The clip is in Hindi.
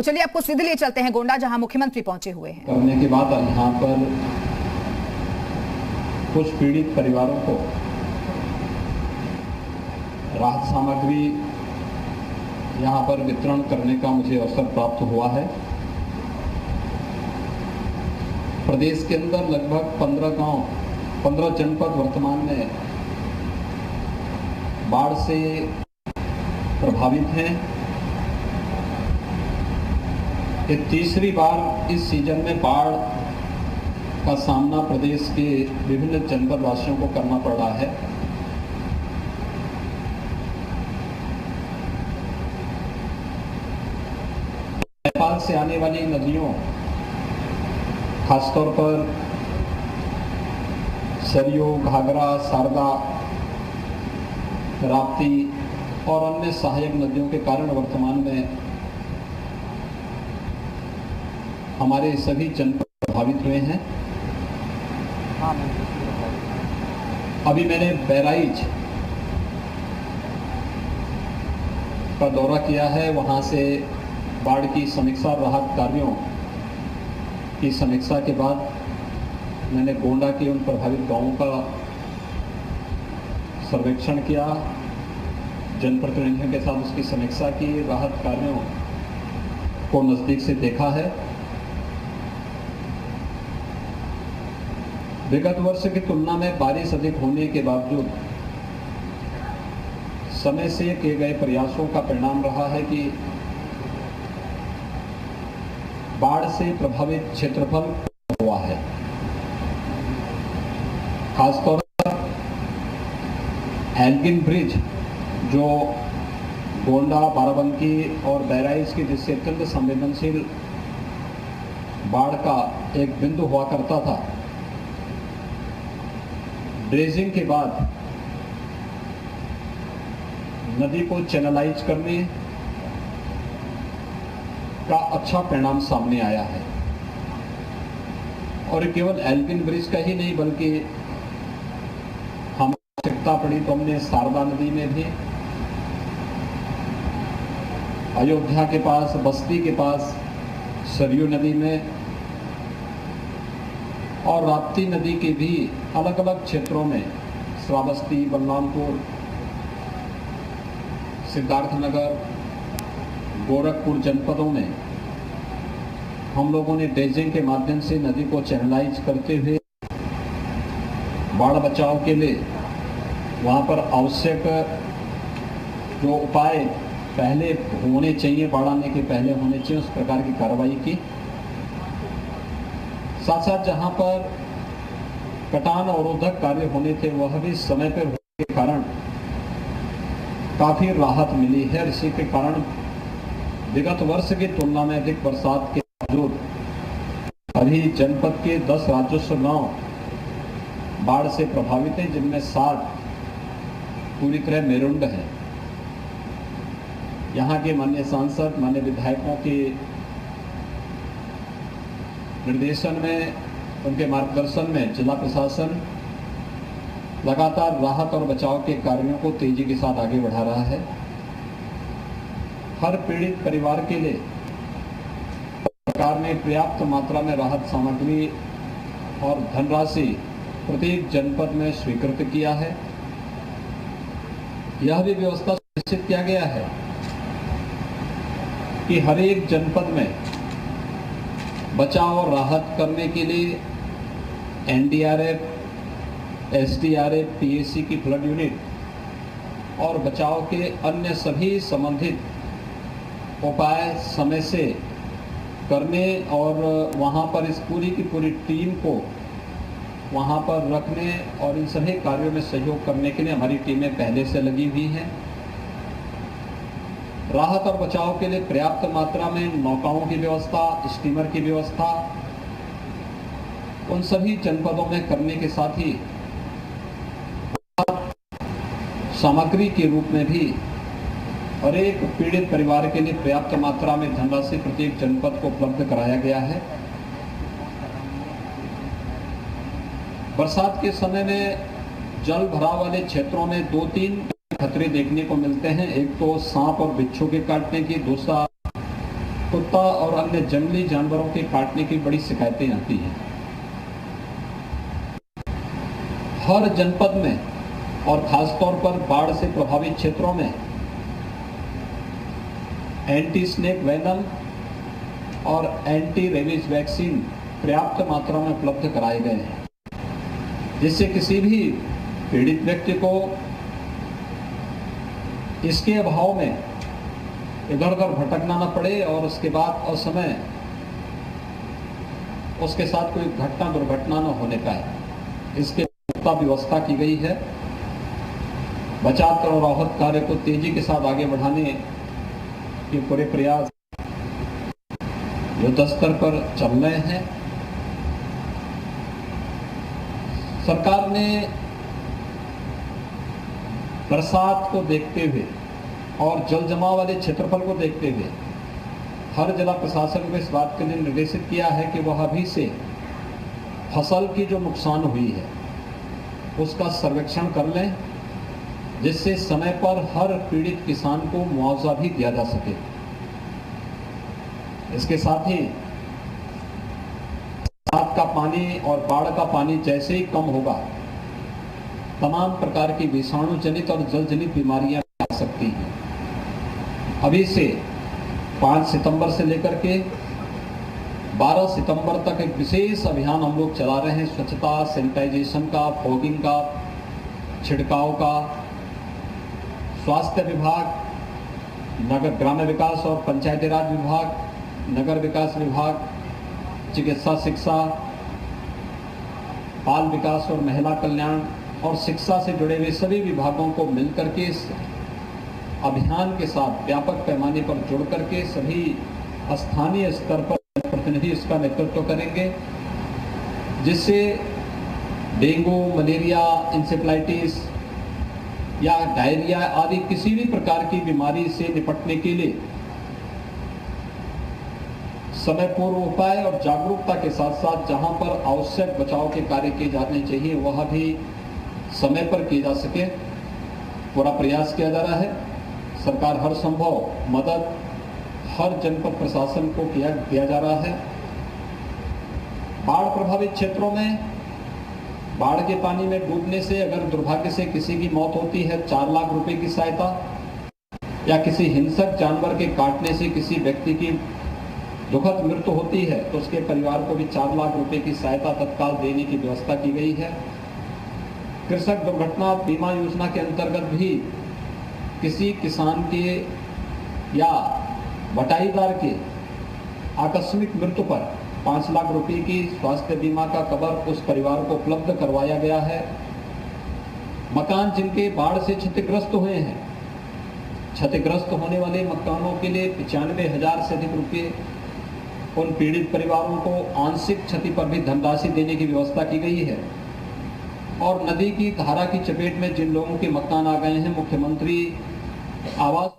और चलिए आपको सीधे लिए चलते हैं गोंडा, जहां मुख्यमंत्री पहुंचे हुए हैं। करने के बाद यहाँ पर कुछ पीड़ित परिवारों को राहत सामग्री यहाँ पर वितरण करने का मुझे अवसर प्राप्त हुआ है। प्रदेश के अंदर लगभग 15 जनपद वर्तमान में बाढ़ से प्रभावित हैं। ये तीसरी बार इस सीजन में बाढ़ का सामना प्रदेश के विभिन्न जनपद वासियों को करना पड़ रहा है। नेपाल से आने वाली नदियों, खासतौर पर सरयू, घाघरा, शारदा, राप्ती और अन्य सहायक नदियों के कारण वर्तमान में हमारे सभी जनपद प्रभावित हुए हैं। अभी मैंने बहराइच का दौरा किया है। वहां से बाढ़ की समीक्षा, राहत कार्यों की समीक्षा के बाद मैंने गोंडा के उन प्रभावित गांवों का सर्वेक्षण किया, जनप्रतिनिधियों के साथ उसकी समीक्षा की, राहत कार्यों को नज़दीक से देखा है। विगत वर्ष की तुलना में बारिश अधिक होने के बावजूद समय से किए गए प्रयासों का परिणाम रहा है कि बाढ़ से प्रभावित क्षेत्रफल हुआ है। खासतौर पर एल्गिन ब्रिज, जो गोंडा, बाराबंकी और बहराइच की जिससे अत्यंत संवेदनशील बाढ़ का एक बिंदु हुआ करता था, ड्रेजिंग के बाद नदी को चैनलाइज करने का अच्छा परिणाम सामने आया है। और केवल एल्गिन ब्रिज का ही नहीं, बल्कि हमें आवश्यकता पड़ी तो हमने शारदा नदी में भी, अयोध्या के पास, बस्ती के पास सरयू नदी में और राप्ती नदी के भी अलग अलग क्षेत्रों में, श्रावस्ती, बलरामपुर, सिद्धार्थनगर, गोरखपुर जनपदों में हम लोगों ने ड्रेजिंग के माध्यम से नदी को चैनलाइज करते हुए बाढ़ बचाव के लिए वहाँ पर आवश्यक जो उपाय पहले होने चाहिए, बाढ़ आने के पहले होने चाहिए, उस प्रकार की कार्रवाई की। साथ साथ जहाँ पर कटान अवरोधक कार्य होने थे वह भी समय पर होने के कारण काफ़ी राहत मिली है। इसी के कारण विगत वर्ष की तुलना में अधिक बरसात के बावजूद अभी जनपद के 10 राजस्व गांव बाढ़ से प्रभावित हैं, जिनमें 7 पूरी तरह मेरुंड हैं। यहाँ के माननीय सांसद, माननीय विधायकों के निर्देशन में, उनके मार्गदर्शन में जिला प्रशासन लगातार राहत और बचाव के कार्यों को तेजी के साथ आगे बढ़ा रहा है। हर पीड़ित परिवार के लिए सरकार ने पर्याप्त मात्रा में राहत सामग्री और धनराशि प्रत्येक जनपद में स्वीकृत किया है। यह भी व्यवस्था सुनिश्चित किया गया है कि हर एक जनपद में बचाव और राहत करने के लिए एनडीआरएफ, एसडीआरएफ, पीएसी की फ्लड यूनिट और बचाव के अन्य सभी संबंधित उपाय समय से करने और वहां पर इस पूरी की पूरी टीम को वहां पर रखने और इन सभी कार्यों में सहयोग करने के लिए हमारी टीमें पहले से लगी हुई हैं। राहत और बचाव के लिए पर्याप्त मात्रा में नौकाओं की व्यवस्था, स्टीमर की व्यवस्था उन सभी जनपदों में करने के साथ ही सामग्री के रूप में भी और एक पीड़ित परिवार के लिए पर्याप्त मात्रा में धनराशि प्रत्येक जनपद को उपलब्ध कराया गया है। बरसात के समय में जल भराव वाले क्षेत्रों में 2-3 खतरे देखने को मिलते हैं। एक तो सांप और बिच्छू के काटने की, दूसरा कुत्ता और अन्य जंगली जानवरों के काटने की बड़ी शिकायतें आती हैं। हर जनपद में और खासतौर पर बाढ़ से प्रभावित क्षेत्रों में एंटी स्नेक वेनम और एंटी रेबीज वैक्सीन पर्याप्त मात्रा में उपलब्ध कराए गए हैं, जिससे किसी भी पीड़ित व्यक्ति को इसके अभाव में इधर उधर भटकना न पड़े और उसके बाद असमय उसके साथ कोई घटना दुर्घटना न होने पाए। इसके पुख्ता व्यवस्था की गई है। बचाव और राहत कार्य को तेजी के साथ आगे बढ़ाने के पूरे प्रयास युद्ध स्तर पर चल रहे हैं। सरकार ने बरसात को देखते हुए और जल जमाव वाले क्षेत्रफल को देखते हुए हर जिला प्रशासन को इस बात के लिए निर्देशित किया है कि वह अभी से फसल की जो नुकसान हुई है उसका सर्वेक्षण कर लें, जिससे समय पर हर पीड़ित किसान को मुआवजा भी दिया जा सके। इसके साथ ही बरसात का पानी और बाढ़ का पानी जैसे ही कम होगा, तमाम प्रकार की विषाणु जनित और जल जनित बीमारियां आ सकती हैं। अभी से 5 सितंबर से लेकर के 12 सितंबर तक एक विशेष अभियान हम लोग चला रहे हैं। स्वच्छता, सैनिटाइजेशन का, फॉगिंग का, छिड़काव का। स्वास्थ्य विभाग, नगर ग्राम्य विकास और पंचायती राज विभाग, नगर विकास विभाग, चिकित्सा शिक्षा, बाल विकास और महिला कल्याण और शिक्षा से जुड़े हुए सभी विभागों को मिलकर के इस अभियान के साथ व्यापक पैमाने पर जुड़ करके सभी स्थानीय स्तर पर प्रतिनिधि इसका नेतृत्व करेंगे, जिससे डेंगू, मलेरिया, इंसेफ्लाइटिस या डायरिया आदि किसी भी प्रकार की बीमारी से निपटने के लिए समय पूर्व उपाय और जागरूकता के साथ साथ जहां पर आवश्यक बचाव के कार्य किए जाने चाहिए वह भी समय पर किए जा सके, पूरा प्रयास किया जा रहा है। सरकार हर संभव मदद हर जनपद प्रशासन को किया जा रहा है। बाढ़ प्रभावित क्षेत्रों में बाढ़ के पानी में डूबने से अगर दुर्भाग्य से किसी की मौत होती है, 4 लाख रुपए की सहायता, या किसी हिंसक जानवर के काटने से किसी व्यक्ति की दुखद मृत्यु होती है तो उसके परिवार को भी 4 लाख रुपए की सहायता तत्काल देने की व्यवस्था की गई है। कृषक दुर्घटना बीमा योजना के अंतर्गत भी किसी किसान के या बटाईदार के आकस्मिक मृत्यु पर 5 लाख रुपए की स्वास्थ्य बीमा का कवर उस परिवार को उपलब्ध करवाया गया है। मकान जिनके बाढ़ से क्षतिग्रस्त हुए हैं, क्षतिग्रस्त होने वाले मकानों के लिए 95,000 से अधिक रुपये उन पीड़ित परिवारों को आंशिक क्षति पर भी धनराशि देने की व्यवस्था की गई है। और नदी की धारा की चपेट में जिन लोगों के मकान आ गए हैं, मुख्यमंत्री आवास